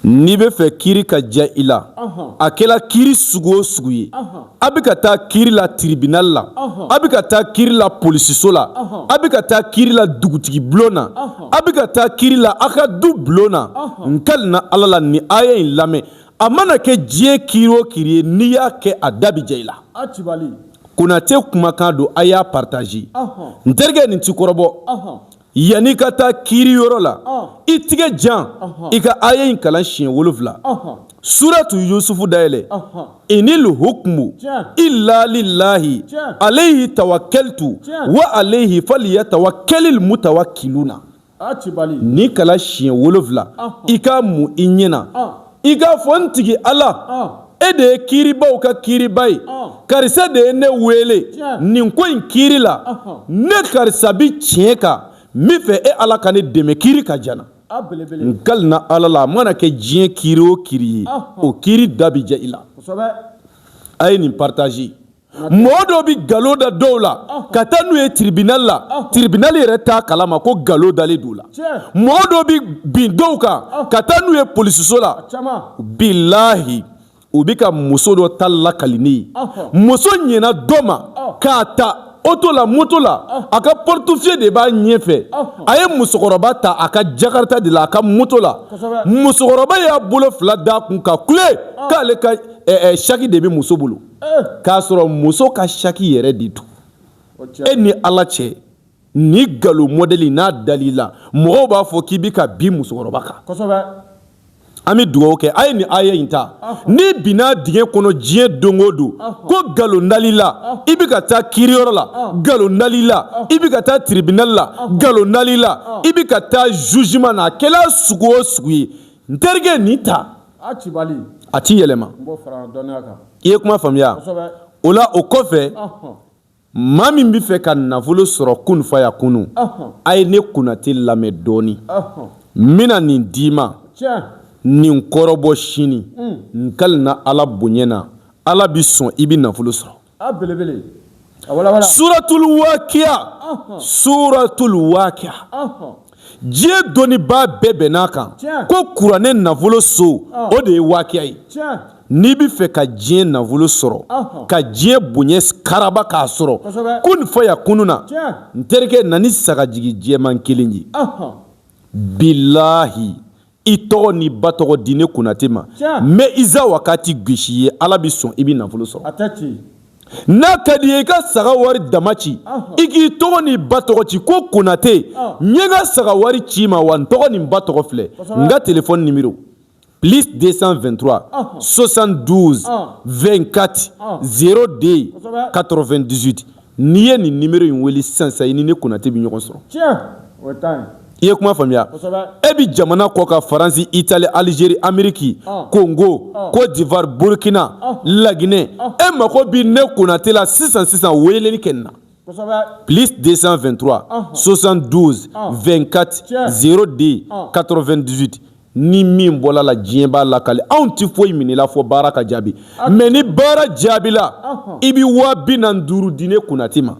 n'i bɛ fɛ kiiri ka diya i la a kɛla kiiri sugu o sugu ye a bɛ ka taa kiiri la tribunal la a bɛ ka taa kiiri la polisiso la a bɛ ka taa kiiri la dugutigi bulon na a bɛ ka taa kiiri la a ka du bulon na nkali na Ala la ni aya in lamɛn a mana kɛ diɲɛ kiiri o kiiri ye n'i y'a kɛ a da bɛ ja i la Konate kumakan don a y'a partage n terikɛ nin ti kɔrɔbɔ yanni ka taa kiiri yɔrɔ la i tigɛ jan i ka aya in kalan siɲɛ 7 suratu Yusufu dayɛlɛ inil hukmu illa lillahi alayhi tawakkaltu wa alayhi falyatawakkalil mutawakkiluna ni kalan siɲɛ 7 i ka mun i ɲɛna i ka fɔ n tigi Ala e de ye kiiribaw ka kiiriba ye karisa de ye ne wele nin ko in kiiri la ne karisa bi tiɲɛ kan min fɛ e Ala ka ne dɛmɛ kiiri ka jana nkali na Ala la a mana kɛ diɲɛ kiiri o kiiri ye o kiiri da bi ja i la a ye nin partage mɔgɔ dɔw bi galo da dɔw la ka taa n'u ye tribunal la tribunal yɛrɛ t'a kalama ko galo dalen d'u la mɔgɔ dɔw bi bin dɔw kan ka taa n'u ye polisiso la bilahi u bi ka muso dɔ ta lakali ne ye muso ɲɛna dɔ ma k'a ta auto la moto la a ka portefeuille de b'a ɲɛfɛ a ye musokɔrɔba ta a ka jakarta de la a ka moto la musokɔrɔba y'a bolo 2 d'a kun ka kule k'ale ka chaki de bɛ muso bolo k'a sɔrɔ muso ka chaki yɛrɛ de tun e ni Ala cɛ ni galo modèle n'a dalila mɔgɔw b'a fɔ k'i bi ka bin musokɔrɔba kan an bɛ dugawu kɛ a ye nin aya in ta ni binna dingɛ kɔnɔ diɲɛ don o don ko galo nalila i bɛ ka taa kiiriyɔrɔ la galo nalila i bɛ ka taa tribunal la galo nalila i bɛ ka taa jugement na a kɛla sugu o sugu ye n terikɛ nin ta a ti yɛlɛma i ye kuma faamuya o la o kɔfɛ maa min bɛ fɛ ka nafolo sɔrɔ kun faya kunu a ye ne Konate lamɛn dɔɔni n bɛna nin d'i ma nin kɔrɔbɔ sini nkali na Ala bonyana Ala bi sɔn i bi nafolo sɔrɔ suratul waqi'a diɲɛ dɔnnibaa bɛɛ bɛn'a kan ko kuranɛ nafolo so o de ye waqi'a ye n'i bi fɛ ka diɲɛ nafolo sɔrɔ ka diɲɛ bonya karaba k'a sɔrɔ kun faya kunu na n terikɛ na ni sagajigi jɛman kelen ye bilahi i tɔgɔ ni ba tɔgɔ di ne Konate ma mais Iza wakati gosi ye Ala bi sɔn i bi nafolo sɔrɔ n'a ka di ye i ka saga wari dama ci i k'i tɔgɔ ni ba tɔgɔ ci ko Konate n ye ka saga wari ci ma wa n tɔgɔ ni ba tɔgɔ filɛ n ka téléphone numéro plus 223 72 24 02 98 n'i ye nin numéro in wele sisan i ni ne Konate bi ɲɔgɔn sɔrɔ i ye kuma faamuya e bi jamana kɔ ka Faransi Italie Algérie Amérique Congo Côte d'Ivoire Burkina Laginɛ e mako bi ne Konate la sisan weleli kɛ na plus 223 72 24 02 98 ni min bɔla la diɲɛ b'a lakali anw ti foyi minɛla fɔ baara ka jaabi mais ni baara jaabila i bi 45 di ne Konate ma